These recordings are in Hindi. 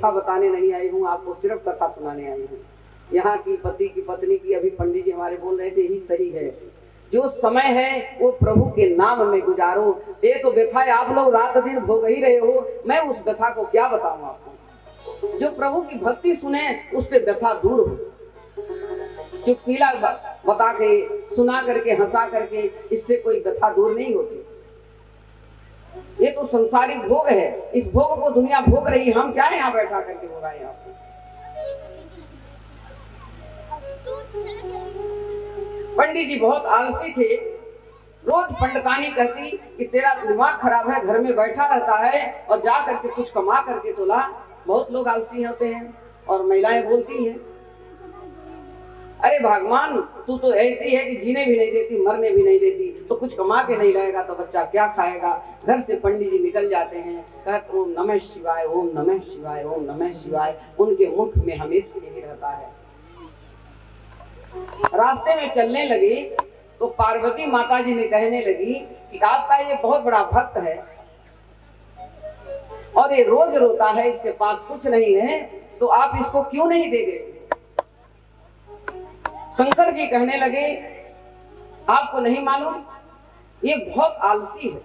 कथा बताने नहीं आई हूँ, आपको सिर्फ कथा सुनाने आई हूँ। यहाँ की पति की पत्नी की, अभी पंडित जी हमारे बोल रहे थे, यही सही है। जो समय है वो प्रभु के नाम में गुजारो। ये तो व्यथा आप लोग रात दिन भोग ही रहे हो, मैं उस व्यथा को क्या बताऊं आपको। जो प्रभु की भक्ति सुने उससे व्यथा दूर हो। चुटकीला बता के, सुना करके, हंसा करके इससे कोई व्यथा दूर नहीं होती। ये तो संसारिक भोग है, इस भोग को दुनिया भोग रही, हम क्या यहाँ बैठा करके हो रहा है आपको। पंडित जी बहुत आलसी थे, रोज पंडितानी कहती कि तेरा दिमाग खराब है, घर में बैठा रहता है और जा करके कुछ कमा करके तो ला। बहुत लोग आलसी होते हैं और महिलाएं बोलती हैं, अरे भगवान तू तो ऐसी है कि जीने भी नहीं देती, मरने भी नहीं देती, तो कुछ कमा के नहीं लाएगा तो बच्चा क्या खाएगा। घर से पंडित जी निकल जाते हैं, कहते ओम नमः शिवाय, ओम नमः शिवाय, ओम नमः शिवाय, उनके मुख में हमेशा यही रहता है। रास्ते में चलने लगे तो पार्वती माता जी ने कहने लगी कि आपका ये बहुत बड़ा भक्त है और ये रोज रोता है, इसके पास कुछ नहीं है, तो आप इसको क्यों नहीं दे देते। शंकर जी कहने लगे आपको नहीं मालूम, ये बहुत आलसी है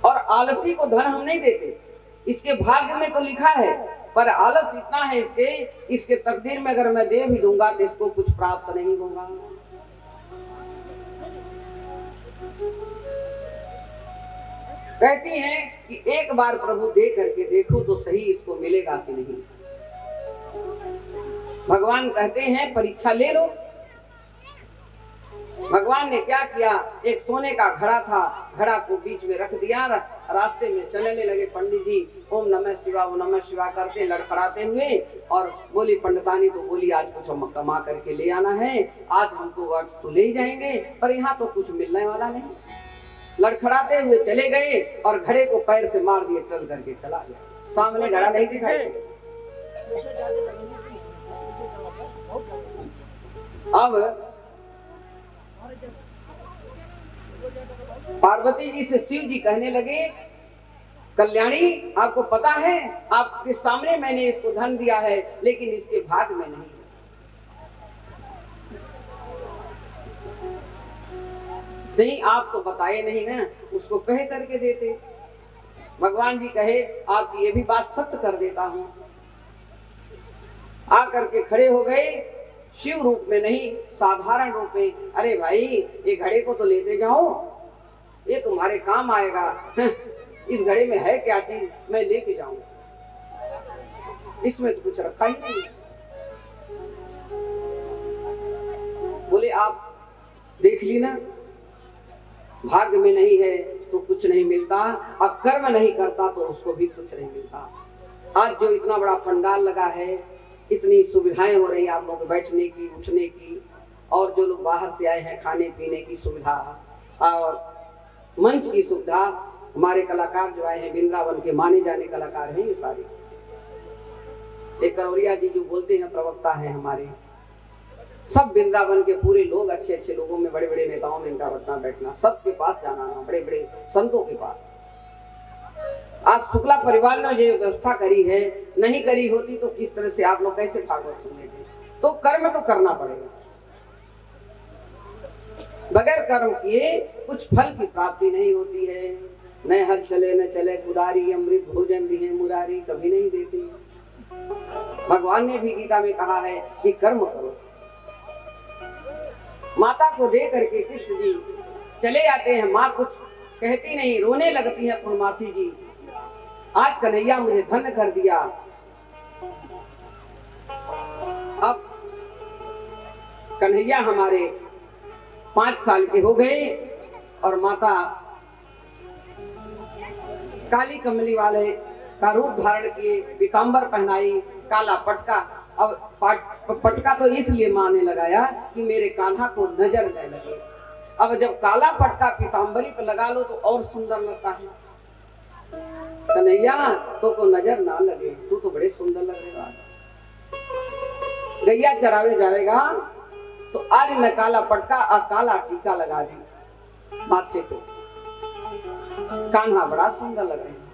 और आलसी को धन हम नहीं देते। इसके भाग्य में तो लिखा है, पर आलस इतना है इसके तकदीर में अगर मैं दे भी दूंगा तो इसको कुछ प्राप्त नहीं होगा। कहती हैं कि एक बार प्रभु दे करके देखो तो सही इसको मिलेगा कि नहीं। भगवान कहते हैं परीक्षा ले लो। भगवान ने क्या किया, एक सोने का घड़ा था, घड़ा को बीच में रख दिया, रास्ते में चलने लगे पंडित जी ओम नमः शिवाय, ओम नमः शिवाय करते लड़खड़ाते हुए। और बोली पंडितानी तो बोली आज कुछ हम कमा करके ले आना है, आज हमको वक्त तो ले ही जाएंगे, पर यहाँ तो कुछ मिलने वाला नहीं। लड़खड़ाते हुए चले गए और घड़े को पैर से मार दिए, चल करके चला गया। सामने घड़ा नहीं दिखाई। अब पार्वती जी से शिव जी कहने लगे कल्याणी आपको पता है आपके सामने मैंने इसको धन दिया है, लेकिन इसके भाग में नहीं। नहीं आप तो बताए नहीं ना, उसको कहे करके देते। भगवान जी कहे आपकी ये भी बात सत्य कर देता हूं। आकर के खड़े हो गए, शिव रूप में नहीं साधारण रूप में। अरे भाई ये घड़े को तो लेते जाओ, ये तुम्हारे काम आएगा। इस घड़े में है क्या चीज मैं लेके जाऊंगा, इसमें तो कुछ रखा ही नहीं। बोले आप देख ली ना, भाग्य में नहीं है तो कुछ नहीं मिलता, और कर्म नहीं करता तो उसको भी कुछ नहीं मिलता। आज जो इतना बड़ा पंडाल लगा है, इतनी सुविधाएं हो रही आप लोगों को बैठने की, उठने की, और जो लोग बाहर से आए हैं खाने पीने की सुविधा और मंच की सुविधा। हमारे कलाकार जो आए हैं वृंदावन के माने जाने कलाकार हैं ये सारे। एक करौरिया जी जो बोलते हैं प्रवक्ता हैं हमारे, सब वृंदावन के पूरे लोग, अच्छे अच्छे लोगों में, बड़े बड़े नेताओं में इनका बचना बैठना, सबके पास जाना, बड़े बड़े संतों के पास। आज शुक्ला परिवार ने ये व्यवस्था करी है, नहीं करी होती तो किस तरह से आप लोग कैसे भागवत सुन लेते। तो कर्म तो करना पड़ेगा, बगैर कर्म किए कुछ फल की प्राप्ति नहीं होती है। न हल चले न चले कुदारी, अमृत भोजन दिए मुरारी, कभी नहीं देती। भगवान ने भी गीता में कहा है कि कर्म करो। माता को दे करके कृष्ण जी चले जाते हैं, माँ कुछ कहती नहीं, रोने लगती है पूर्णमासी जी, आज कन्हैया मुझे धन्य कर दिया। अब कन्हैया हमारे 5 साल के हो गए और माता काली कमली वाले का रूप धारण किए, पीताम्बर पहनाई, काला पटका। अब पटका तो इसलिए माँ ने लगाया कि मेरे कान्हा को नजर न लगे। अब जब काला पटका पीताम्बरी पर लगा लो तो और सुंदर लगता है। कन्हैया तो को नजर ना लगे, तू तो बड़े सुंदर लगेगा। गैया चरावे जाएगा तो आज मैं काला पटका और काला टीका लगा दी माथे पे, कान्हा बड़ा सुंदर लग रहे हैं।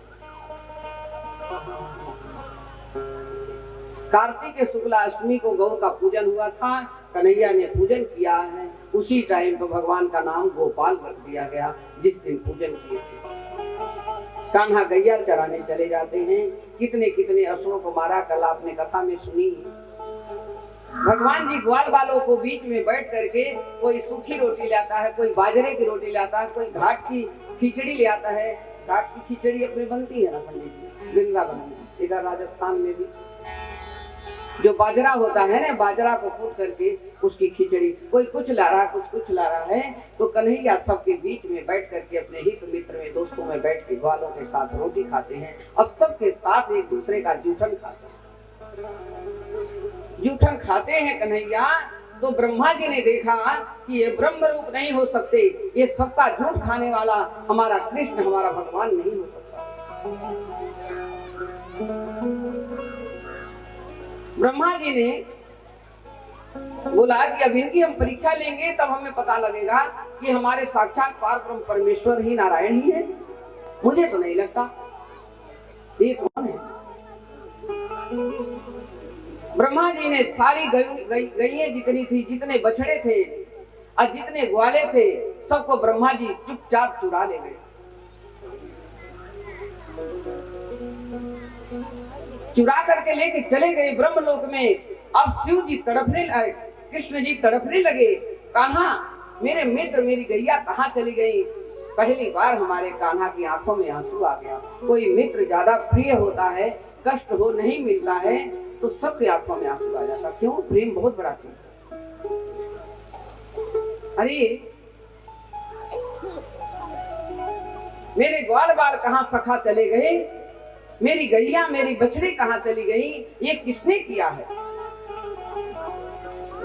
कार्तिक शुक्ला अष्टमी को गौ का पूजन हुआ था, कन्हैया ने पूजन किया है। उसी टाइम पर भगवान का नाम गोपाल रख दिया गया, जिस दिन पूजन किए थे। कान्हा गैया चराने चले जाते हैं, कितने कितने असुरों को मारा, कल आपने कथा में सुनी। भगवान जी ग्वाल बालों को बीच में बैठ करके कोई सूखी रोटी लाता है, कोई बाजरे की रोटी लाता है, कोई घाट की खिचड़ी ले आता है। घाट की खिचड़ी अपने बनती है ना पंडित जी, वृंदावन में, इधर राजस्थान में भी जो बाजरा होता है ना, बाजरा को कूट करके उसकी खिचड़ी, कोई कुछ ला रहा, कुछ ला रहा है, तो कन्हैया सबके बीच में बैठ करके अपने हित मित्र में, दोस्तों में बैठ के ग्वालों के साथ रोटी खाते हैं और सबके साथ एक दूसरे का जूठन खाते हैं। जूठन खाते हैं कन्हैया, तो ब्रह्मा जी ने देखा कि ये ब्रह्म रूप नहीं हो सकते, ये सबका झूठ खाने वाला हमारा कृष्ण, हमारा भगवान नहीं हो सकता। ब्रह्मा जी ने बोला कि अब इनकी हम परीक्षा लेंगे, तब हमें पता लगेगा कि हमारे साक्षात पारब्रह्म परमेश्वर ही नारायण ही है। मुझे तो नहीं लगता। ये कौन है? ब्रह्मा जी ने सारी गईएं जितनी थी, जितने बछड़े थे और जितने ग्वाले थे, सबको ब्रह्मा जी चुपचाप चुरा ले गए। चुरा करके लेके चले गए ब्रह्मलोक में। अब शिव जी तड़पने लगे, कृष्ण जी तड़पने लगे, कान्हा मेरे मित्र, मेरी गैया कहाँ चली गई? पहली बार हमारे कान्हा की आंखों में आंसू आ गया। कोई मित्र ज्यादा प्रिय होता है, कष्ट हो नहीं मिलता है तो सबके आंखों में आंसू आ जाता। क्यों? प्रेम बहुत बड़ा चीज है। अरे मेरे ग्वाल बाल कहाँ सखा चले गए, मेरी गैया, मेरी बछड़ी कहाँ चली गई? ये किसने किया है?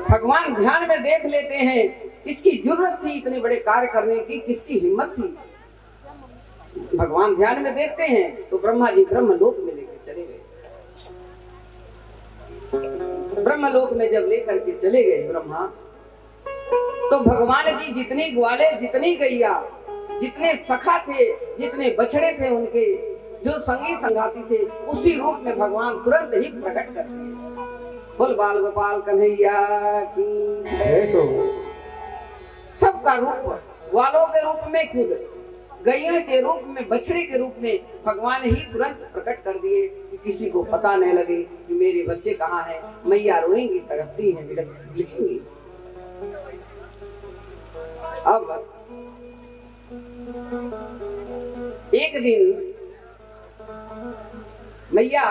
भगवान ध्यान में देख लेते हैं, किसकी जरूरत थी इतने बड़े कार्य करने की, किसकी हिम्मत थी? भगवान ध्यान में देखते हैं तो ब्रह्मा जी ब्रह्मलोक में लेकर चले गए। ब्रह्मलोक में जब लेकर के चले गए ब्रह्मा, तो भगवान जी जितनी ग्वाले, जितनी गैया, जितने सखा थे, जितने बछड़े थे, उनके जो संगी संगाती थे, उसी रूप में भगवान तुरंत ही प्रकट कर दिए। बोल बाल गोपाल कन्हैया की जय। तो सबका रूप, ग्वालों के रूप में खुद, गैया के रूप में, बछड़े के रूप में भगवान ही तुरंत प्रकट कर दिए कि किसी को पता नहीं लगे कि मेरे बच्चे कहाँ हैं। मैया रोएंगी, तड़पती हैं, लिखेंगी। अब एक दिन मैया,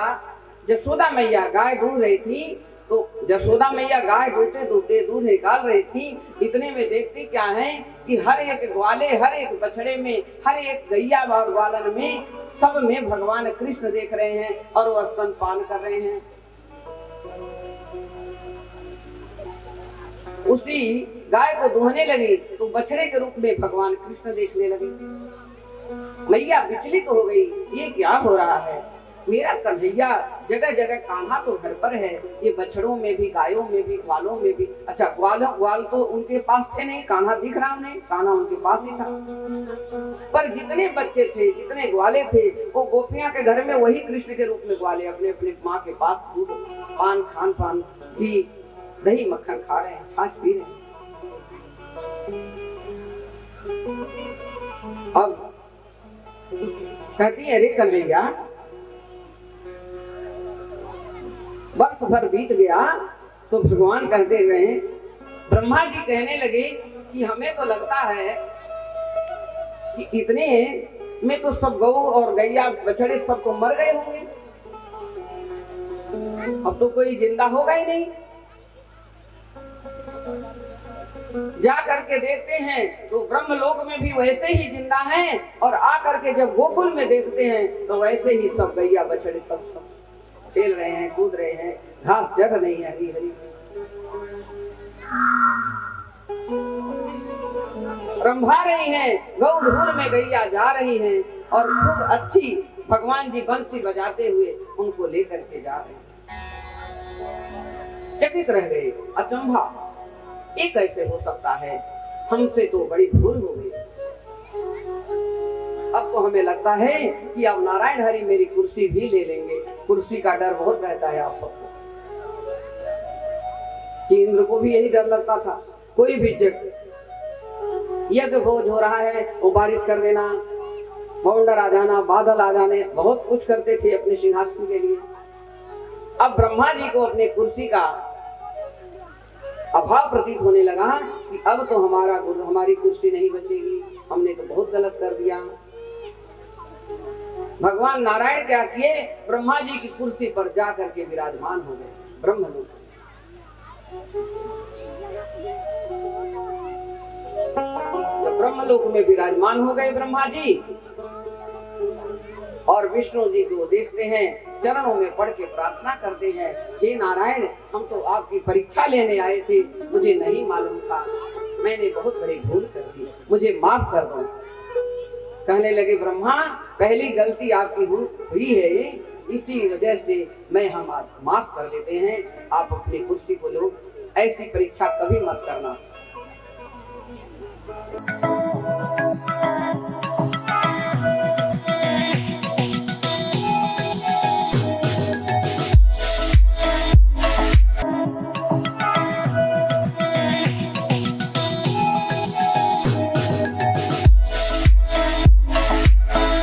जसोदा मैया गाय दूध रही थी, तो जसोदा मैया गाय दूधते दूधते दूध निकाल रही थी। इतने में देखती क्या है कि हर एक ग्वाले, हर एक बछड़े में, हर एक गैया और ग्वालन में, सब में भगवान कृष्ण देख रहे हैं और वो स्तनपान कर रहे हैं। उसी गाय को दुहने लगी तो बछड़े के रूप में भगवान कृष्ण देखने लगे। मैया विचलित हो गई, ये क्या हो रहा है? मेरा कन्हैया जगह जगह, कान्हा तो घर पर है, ये बछड़ों में भी, गायों में भी, ग्वालों में भी। अच्छा, ग्वाल तो उनके पास थे नहीं, कान्हा दिख रहा उन्हें, कान्हा उनके पास ही था। पर जितने बच्चे थे, जितने ग्वाले थे, वो गोपियां के घर में वही कृष्ण के रूप में ग्वाले अपने अपने माँ के पास दूध पान, खान पान, घी, दही, मक्खन खा रहे हैं, छाछ पी रहे हैं। अब कहती है, अरे कन्हैया, वर्ष भर बीत गया तो भगवान कहते रहे, ब्रह्मा जी कहने लगे कि हमें तो लगता है कि इतने में तो सब गौ और गैया, बछड़े सब तो मर गए होंगे, अब तो कोई जिंदा होगा ही नहीं। जा करके देखते हैं तो ब्रह्मलोक में भी वैसे ही जिंदा हैं, और आ करके जब गोकुल में देखते हैं तो वैसे ही सब गैया बछड़े सब खेल रहे हैं, कूद रहे हैं, घास जग नहीं है, हरी हरी। रंभा रही हैं, गौड़ में गैया जा रही हैं, और खूब अच्छी भगवान जी बंसी बजाते हुए उनको लेकर के जा रहे हैं। चकित रह गए, अचंभा, ये कैसे हो सकता है? हमसे तो बड़ी भूल हो गई। अब तो हमें लगता है कि अब नारायण हरि मेरी कुर्सी भी ले लेंगे। कुर्सी का डर बहुत रहता है आप सबको। कि इंद्र को भी यही डर लगता था। कोई भी यज्ञ भोज हो रहा है, वो बारिश कर देना, बवंडर आ जाना, बादल आ जाने, बहुत कुछ करते थे अपने सिंहासन के लिए। अब ब्रह्मा जी को अपने कुर्सी का अभाव प्रतीत होने लगा कि अब तो हमारी कुर्सी नहीं बचेगी, हमने तो बहुत गलत कर दिया। भगवान नारायण क्या किए, ब्रह्मा जी की कुर्सी पर जाकर के विराजमान हो गए ब्रह्मलोक। तो ब्रह्मलोक में विराजमान हो गए ब्रह्मा जी, और विष्णु जी को देखते हैं, चरणों में पड़ के प्रार्थना करते हैं, हे नारायण, हम तो आपकी परीक्षा लेने आए थे, मुझे नहीं मालूम था, मैंने बहुत बड़ी भूल कर दी, मुझे माफ कर दो। कहने लगे ब्रह्मा, पहली गलती आपकी हुई है, इसी वजह से हम आज माफ कर लेते हैं, आप अपनी कुर्सी को लो, ऐसी परीक्षा कभी मत करना।